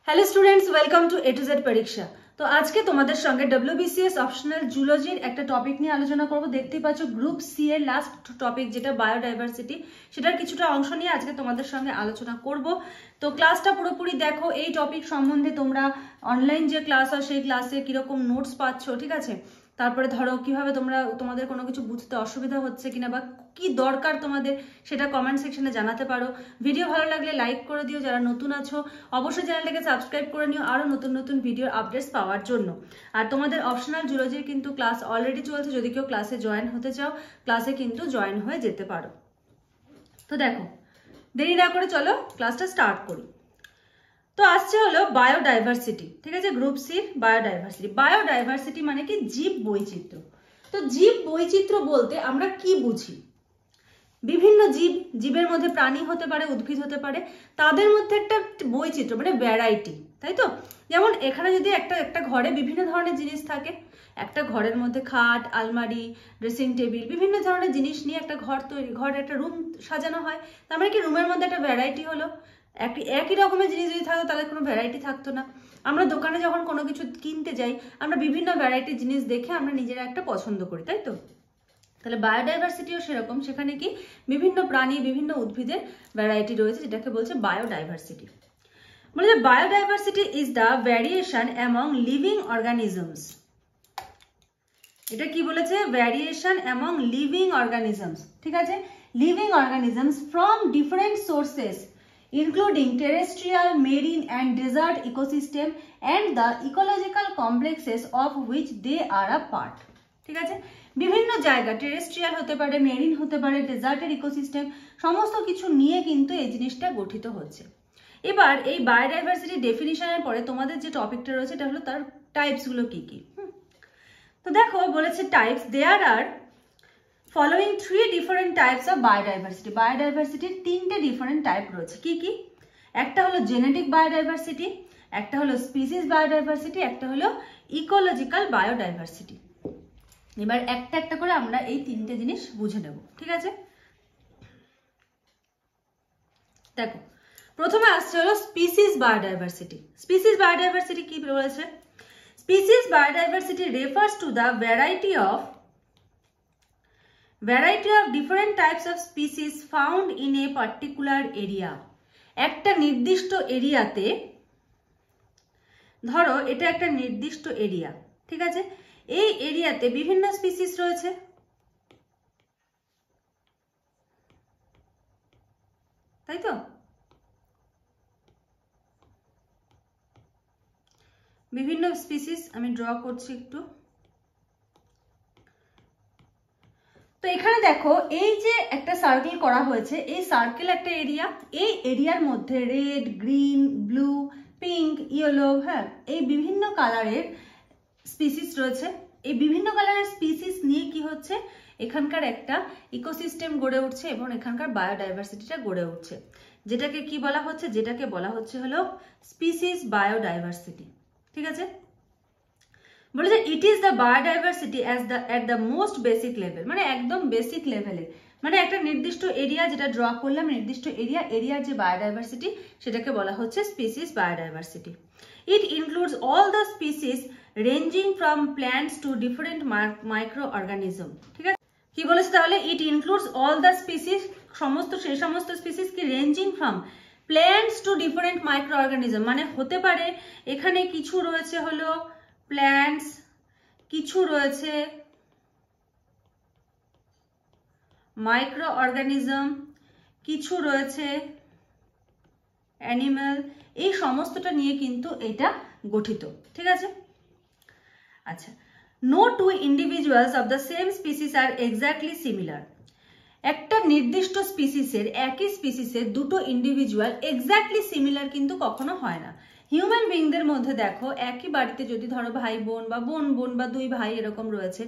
Hello students, welcome to A to Z পরীক্ষা। তো আজকে তোমাদের সঙ্গে WBCS অপশনাল জুলজির একটা টপিক নিয়ে আলোচনা করব। দেখতেই পাচ্ছ গ্রুপ সি এর লাস্ট টপিক যেটা বায়োডাইভার্সিটি, সেটার কিছুটা অংশ নিয়ে আজকে তোমাদের সঙ্গে আলোচনা করব। তো ক্লাসটা পুরোপুরি দেখো। এই টপিক সম্বন্ধে তোমরা অনলাইন যে ক্লাস হয় সেই ক্লাসে কিরকম নোটস পাচ্ছ, ঠিক আছে? তারপরে ধরো কিভাবে তোমাদের কোনো কিছু বুঝতে অসুবিধা হচ্ছে কিনা বা কি দরকার তোমাদের, সেটা কমেন্ট সেকশনে জানাতে পারো। ভিডিও ভালো লাগলে লাইক করে দিও। যারা নতুন আছো অবশ্যই চ্যানেলটাকে সাবস্ক্রাইব করে নিও আরো নতুন নতুন ভিডিওর আপডেটস পাওয়ার জন্য। আর তোমাদের অপশনাল জুলজির কিন্তু ক্লাস অলরেডি চলছে। যদি কেউ ক্লাসে জয়েন হতে চাও, ক্লাসে কিন্তু জয়েন হয়ে যেতে পারো। তো দেখো, দেরি না করে চলো ক্লাসটা স্টার্ট করি। তো আসছে হলো বায়োডাইভার্সিটি, ঠিক আছে? গ্রুপ সির বায়োডাইভার্সিটি। বায়োডাইভার্সিটি মানে কি? জীব বৈচিত্র্য। তো জীব বৈচিত্র্য বলতে আমরা কি বুঝি? বিভিন্ন জীবের মধ্যে প্রাণী হতে পারে, উদ্ভিদ হতে পারে, তাদের মধ্যে একটা বৈচিত্র্য মানে ভ্যারাইটি, তাই তো? যেমন এখানে যদি একটা ঘরে বিভিন্ন ধরনের জিনিস থাকে, একটা ঘরের মধ্যে খাট, আলমারি, ড্রেসিং টেবিল, বিভিন্ন ধরনের জিনিস নিয়ে একটা ঘর একটা রুম সাজানো হয়। তার মানে কি রুমের মধ্যে একটা ভ্যারাইটি হলো। একই রকমের জিনিস যদি থাকতো তাহলে কোনো ভ্যারাইটি থাকতো না। আমরা দোকানে যখন কোনো কিছু কিনতে যাই, আমরা বিভিন্ন ভ্যারাইটির জিনিস দেখে আমরা নিজেরা একটা পছন্দ করি, তাই তো? তাহলে বায়োডাইভার্সিটিও সেরকম। সেখানে কি বিভিন্ন প্রাণী, বিভিন্ন উদ্ভিদের ভ্যারাইটি রয়েছে, যেটাকে বলছে বায়োডাইভার্সিটি। বলে যে biodiversity is the variation among living organisms. এটা কি বলেছে? ভ্যারিয়েশন অ্যামং লিভিং অর্গানিজমস, ঠিক আছে? Living organisms from different sources including terrestrial, marine and desert ecosystem and the ecological complexes of which they are a part, ঠিক আছে? বিভিন্ন জায়গা, terrestrial হতে পারে, মেরিন হতে পারে, ডেজার্টের ইকোসিস্টেম, সমস্ত কিছু নিয়ে কিন্তু এই জিনিসটা গঠিত হচ্ছে। এবার এই বায়োডাইভার্সিটি ডেফিনিশনের পরে তোমাদের যে টপিকটা রয়েছে এটা হলো তার টাইপসগুলো কি কি। তো দেখো বলেছে types, there are following 3 different types of biodiversity. বায়োডাইভার্সিটির 3টে ডিফারেন্ট টাইপ রয়েছে। কি কি? একটা হলো জেনেটিক বায়োডাইভার্সিটি, একটা হলো স্পিসিস বায়োডাইভার্সিটি, একটা হলো ইকোলজিক্যাল বায়োডাইভার্সিটি। এবার একটা একটা করে আমরা এই 3টে জিনিস বুঝে নেব, ঠিক আছে? দেখো, প্রথমে আসছে হলো স্পিসিস বায়োডাইভার্সিটি। স্পিসিস বায়োডাইভার্সিটি কি বলেছে? Species biodiversity refers to the variety of different types of species found in a particular area. একটা নির্দিষ্ট এরিয়াতে, ধরো এটা একটা নির্দিষ্ট এরিয়া, ঠিক আছে? এই এরিয়াতে বিভিন্ন স্পিসিস রয়েছে, তাই তো? বিভিন্ন স্পিসিস আমি ড্র করছি একটু। তো এখানে দেখো এই যে একটা সার্কেল করা হয়েছে, এই সার্কেল একটা এরিয়া, এই এরিয়ার মধ্যে red, green, blue, pink, yellow, হ্যাঁ, এই বিভিন্ন কালারের স্পিসিস রয়েছে। এই বিভিন্ন কালারের স্পিসিস নিয়ে কি হচ্ছে? এখানকার একটা ইকোসিস্টেম গড়ে উঠছে এবং এখানকার বায়োডাইভার্সিটিটা গড়ে উঠছে। যেটাকে কি বলা হচ্ছে? যেটাকে বলা হচ্ছে হলো স্পিসিস বায়োডাইভার্সিটি, ঠিক আছে? বলে যে it is the biodiversity at the most basic level, মানে একদম বেসিক লেভেলে, মানে একটা নির্দিষ্ট এরিয়া যেটা ড্র করলাম, নির্দিষ্ট এরিয়ার যে বায়োডাইভার্সিটি সেটাকে বলা হচ্ছে species biodiversity. It includes all the species ranging from plants to different micro organism, ঠিক আছে? কি বলেছে তাহলে? It includes all the species, সেই সমস্ত স্পিসিস কি ranging from plants to different micro organism, মানে হতে পারে এখানে কিছু রয়েছে হলো প্ল্যান্টস, কিছু রয়েছে মাইক্রো অর্গানিজম, কিছু রয়েছে অ্যানিমাল, এই সমস্তটা নিয়ে কিন্তু এটা গঠিত, ঠিক আছে? আচ্ছা, no two individuals of the same species are exactly similar. একটা নির্দিষ্ট স্পিসিসের, একই স্পিসিসের দুটো ইন্ডিভিজুয়াল এক্স্যাক্টলি সিমিলার কিন্তু কখনো হয় না। হিউম্যান বিংদের মধ্যে দেখো, একই বাড়িতে যদি ধরো ভাই বোন বা বোন বোন বা দুই ভাই এরকম রয়েছে,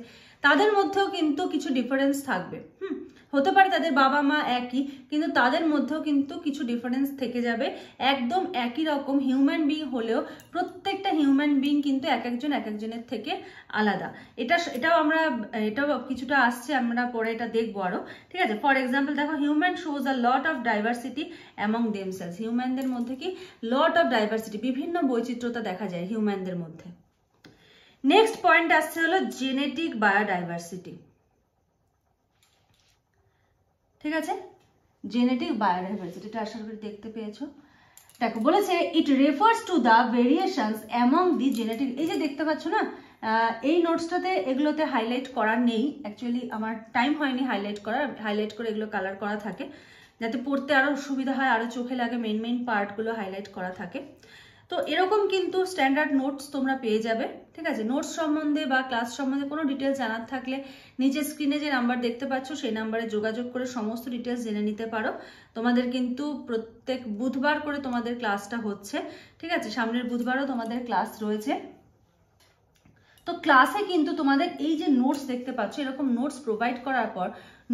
তাদের মধ্যেও কিন্তু কিছু ডিফারেন্স থাকবে। হতে পারে তাদের বাবা মা একই, কিন্তু তাদের মধ্যেও কিন্তু কিছু ডিফারেন্স থেকে যাবে। একদম একই রকম হিউম্যান বিং হলেও প্রত্যেকটা হিউম্যান বিং কিন্তু এক একজনের থেকে আলাদা। এটাও কিছুটা আসছে, আমরা পরে এটা দেখবো আরো, ঠিক আছে? ফর এক্সাম্পল দেখো, human shows a lot of diversity among themselves. হিউম্যানদের মধ্যে কি লট অফ ডাইভার্সিটি, বিভিন্ন বৈচিত্র্যতা দেখা যায় হিউম্যানদের মধ্যে। নেক্সট পয়েন্ট আসছে হলো জেনেটিক বায়োডাইভার্সিটি। ঠিক আছে, জেনেটিক বায়োডাইভার্সিটি, এটা আশা করি দেখতে পেয়েছো। দেখো বলেছে it refers to the variations among the genetic. এই যে দেখতে পাচ্ছ না, এই নোটসটাতে এগুলোতে হাইলাইট করা নেই, অ্যাকচুয়ালি আমার টাইম হয়নি হাইলাইট করার, হাইলাইট করে এগুলো কালার করা থাকে যাতে পড়তে আরো সুবিধা হয়, আরো চোখে লাগে, মেইন পার্টগুলো হাইলাইট করা থাকে। তো এরকম কিন্তু স্ট্যান্ডার্ড নোটস তোমরা পেয়ে যাবে। ঠিক আছে, নোটস সম্বন্ধে বা ক্লাস সম্বন্ধে কোনো ডিটেলস জানার থাকলে নিচে স্ক্রিনে যে নাম্বার দেখতে পাচ্ছ সেই নাম্বারে যোগাযোগ করে সমস্ত ডিটেলস জেনে নিতে পারো। তোমাদের কিন্তু প্রত্যেক বুধবার করে তোমাদের ক্লাসটা হচ্ছে। ঠিক আছে, সামনের বুধবারও তোমাদের ক্লাস রয়েছে। তো ক্লাসে কিন্তু তোমাদের এই যে নোটস দেখতে পাচ্ছ, এরকম নোটস প্রোভাইড করার পর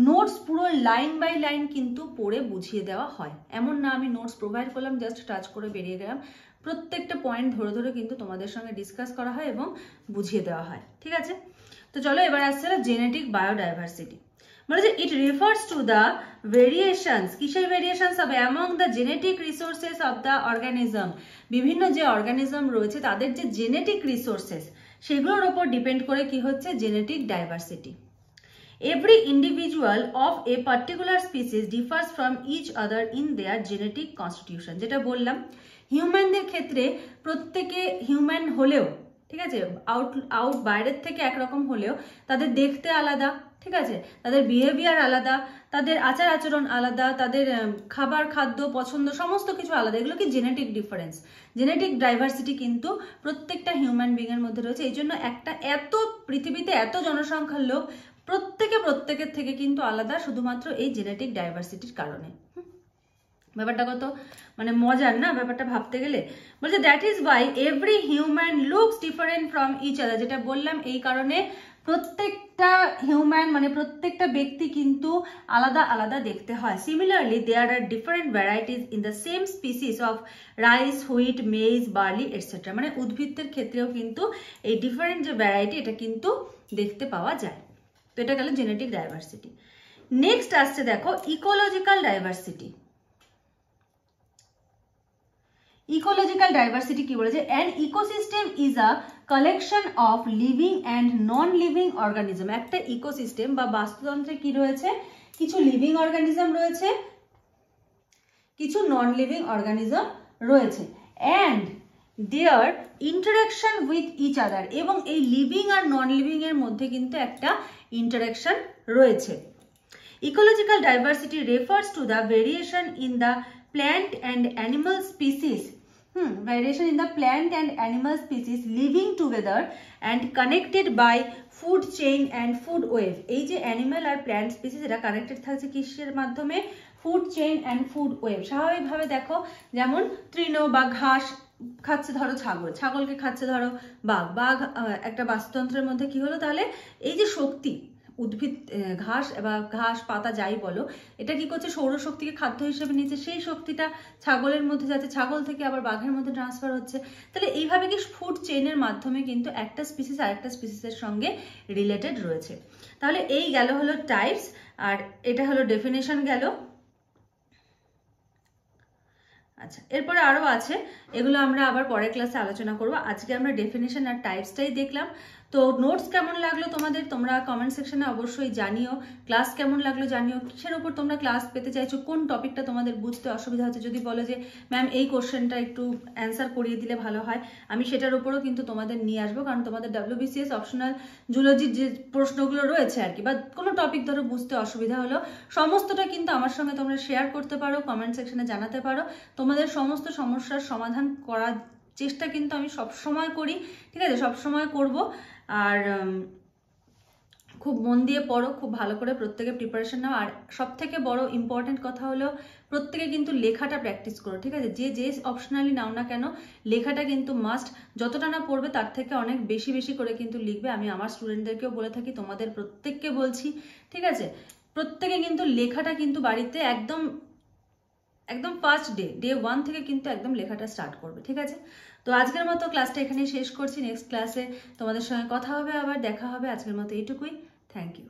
নোটস পুরো লাইন বাই লাইন কিন্তু পড়ে বুঝিয়ে দেওয়া হয়। এমন না আমি নোটস প্রোভাইড করলাম জাস্ট টাচ করে বেরিয়ে গেলাম, প্রত্যেকটা পয়েন্ট ধরে ধরে কিন্তু তোমাদের সঙ্গে ডিসকাস করা হয় এবং বুঝিয়ে দেওয়া হয়। ঠিক আছে, তো চলো এবার আসছে জেনেটিক বায়োডাইভার্সিটি। মানে যে it refers to the variations, কিসের ভেরিয়েশনস হবে, among the genetic resources of the organism. বিভিন্ন যে অর্গানিজম রয়েছে তাদের যে জেনেটিক রিসোর্সেস সেগুলোর উপর ডিপেন্ড করে কি হচ্ছে genetic diversity. Every individual of a particular species differs from each other in their genetic constitution. যেটা বললাম হিউম্যানদের ক্ষেত্রে প্রত্যেকে হিউম্যান হলেও, ঠিক আছে, আউট বাইরের থেকে একরকম হলেও তাদের দেখতে আলাদা, ঠিক আছে, তাদের বিহেভিয়ার আলাদা, তাদের আচার আচরণ আলাদা, তাদের খাবার খাদ্য পছন্দ সমস্ত কিছু আলাদা। এগুলো কি জেনেটিক ডিফারেন্স, জেনেটিক ডাইভার্সিটি কিন্তু প্রত্যেকটা হিউম্যান বিং এর মধ্যে রয়েছে। এই জন্য একটা এত পৃথিবীতে এত জনসংখ্যার লোক প্রত্যেকের থেকে কিন্তু আলাদা শুধুমাত্র এই জেনেটিক ডাইভার্সিটির কারণে। ব্যাপারটা কত মানে মজার না ব্যাপারটা ভাবতে গেলে। বলছে that is why every human looks different from each other. যেটা বললাম এই কারণে প্রত্যেকটা হিউম্যান মানে প্রত্যেকটা ব্যক্তি কিন্তু আলাদা আলাদা দেখতে হয়। Similarly there are different varieties in the same species of rice, wheat, maize, barley etcetera. মানে উদ্ভিদের ক্ষেত্রেও কিন্তু এই ডিফারেন্ট যে ভ্যারাইটি এটা কিন্তু দেখতে পাওয়া যায়। তো এটা গেল জেনেটিক ডাইভার্সিটি। নেক্সট আসছে দেখো ইকোলজিক্যাল ডাইভার্সিটি। ইকোলজিক্যাল ডাইভার্সিটি কি বলেছে, an ecosystem is a collection of living and non living organism. একটা ইকোসিস্টেম বা বাস্তুতন্ত্রে কি রয়েছে, কিছু লিভিং অর্গানিজম রয়েছে, কিছু নন লিভিং অর্গানিজম রয়েছে, and their interaction with each other. এবং এই লিভিং আর নন লিভিং এর মধ্যে কিন্তু একটা ইন্টারাকশন রয়েছে। Ecological diversity refers to the variation in the plant and animal species, variation in the plant and animal species living together and connected by food chain and food web. এই যে animal আর plant species এটা connected থাকছে কিসের মাধ্যমে, food chain and food web. স্বাভাবিকভাবে দেখো যেমন তৃণ বা ঘাস খাচ্ছে ধরো ছাগল, ছাগলকে খাচ্ছে ধরো বাঘ, বাঘ একটা বাস্তুতন্ত্রের মধ্যে কি হলো, তাহলে এই যে শক্তি উদ্ভিদ ঘাস বা ঘাস পাতা যাই বলো এটা কি করছে সৌরশক্তিকে খাদ্য হিসেবে নিচ্ছে, সেই শক্তিটা ছাগলের মধ্যে যাচ্ছে, ছাগল থেকে আবার বাঘের মধ্যে ট্রান্সফার হচ্ছে। তাহলে এইভাবে কি ফুড চেইনের মাধ্যমে কিন্তু একটা স্পিসিস আরেকটা স্পিসিসের সঙ্গে রিলেটেড রয়েছে। তাহলে এই গেল হলো টাইপস, আর এটা হলো ডেফিনেশন গেল। আচ্ছা, এরপরে আরো আছে, এগুলো আমরা আবার পরের ক্লাসে আলোচনা করব। আজকে আমরা ডেফিনেশন আর টাইপসটাই দেখলাম। তো নোটস কেমন লাগলো তোমাদের তোমরা কমেন্ট সেকশনে অবশ্যই জানিও, ক্লাস কেমন লাগলো জানিও, কিসের উপর তোমরা ক্লাস পেতে চাইছো, কোন টপিকটা তোমাদের বুঝতে অসুবিধা হচ্ছে। যদি বলো যে ম্যাম এই কোশ্চেনটা একটু অ্যান্সার করিয়ে দিলে ভালো হয়, আমি সেটার উপরও কিন্তু তোমাদের নিয়ে আসবো, কারণ তোমাদের WBCS অপশনাল জুলজির যে প্রশ্নগুলো রয়েছে আর কি, বা কোনো টপিক ধরো বুঝতে অসুবিধা হলো সমস্তটা কিন্তু আমার সঙ্গে তোমরা শেয়ার করতে পারো, কমেন্ট সেকশনে জানাতে পারো। তোমাদের সমস্ত সমস্যার সমাধান করার চেষ্টা কিন্তু আমি সবসময় করি, ঠিক আছে, সবসময় করব। আর খুব মন দিয়ে পড়ো, খুব ভালো করে প্রত্যেকে প্রিপারেশন নাও। আর সব থেকে বড় ইম্পর্টেন্ট কথা হলো প্রত্যেকে কিন্তু লেখাটা প্র্যাকটিস করো, ঠিক আছে, যে যে অপশনালি নাও না কেন লেখাটা কিন্তু মাস্ট। যতটা না পড়বে তার থেকে অনেক বেশি বেশি করে কিন্তু লিখবে। আমি আমার স্টুডেন্টদেরকেও বলে থাকি, তোমাদের প্রত্যেককে বলছি, ঠিক আছে, প্রত্যেকে কিন্তু লেখাটা কিন্তু বাড়িতে একদম ফার্স্ট ডে 1 থেকে কিন্তু একদম লেখাটা স্টার্ট করবে, ঠিক আছে। তো আজকের মতো ক্লাসটা এখানেই শেষ করছি। নেক্সট ক্লাসে তোমাদের সঙ্গে কথা হবে, আবার দেখা হবে। আজকের মতো এইটুকুই। Thank you.